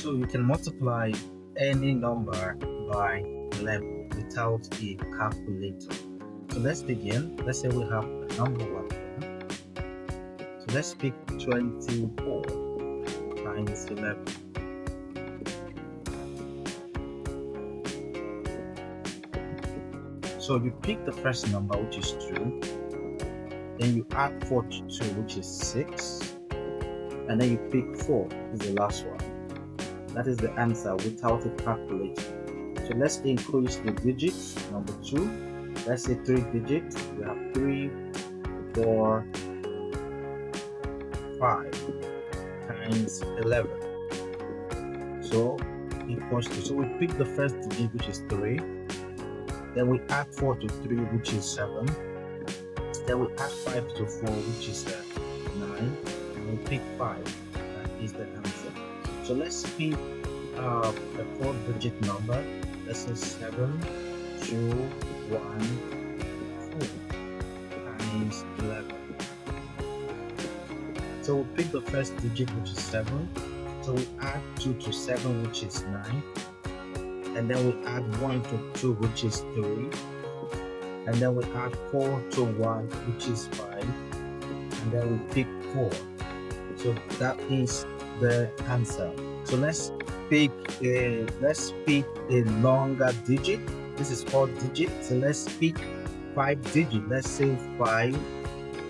So you can multiply any number by 11 without a calculator. So let's begin. Let's say we have a number 1 here. So let's pick 24 times 11. So you pick the first number, which is 2, then you add 4 to 2, which is 6, and then you pick 4, is the last one. That is the answer without a calculator. So let's increase the digits. Number 2, let's say 3 digits. We have 3, 4, 5 times 11. So equals to, so we pick the first digit, which is 3. Then we add 4 to 3, which is 7. Then we add 5 to 4, which is 9. And we pick 5. That is the answer. So let's pick a 4-digit number. Let's say 7, 2, 1, 4 times 11. So we pick the first digit, which is 7. So we add 2 to 7, which is 9. And then we add 1 to 2, which is 3. And then we add 4 to 1, which is 5. And then we pick 4. So that is the answer. So let's pick a longer digit. This is 4 digits. So let's pick 5 digits. Let's say 5,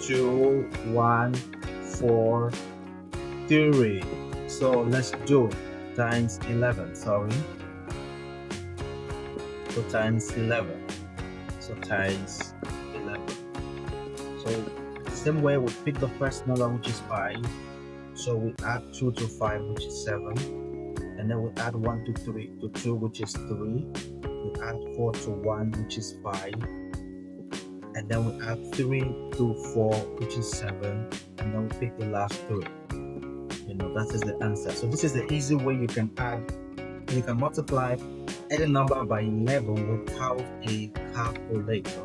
2, 1, 4, 3. So let's do times 11. Sorry. So times 11. So times 11. So same way we pick the first number, which is 5. So we add 2 to 5, which is 7. And then we add 1 to 3 to 2, which is 3. We add 4 to 1, which is 5. And then we add 3 to 4, which is 7. And then we pick the last 3. That is the answer. So this is the easy way you can multiply any number by 11 without a calculator.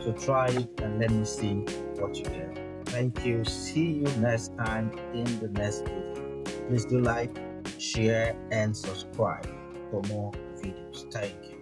So try it and let me see what you get. Thank you. See you next time in the next video. Please do like, share, and subscribe for more videos. Thank you.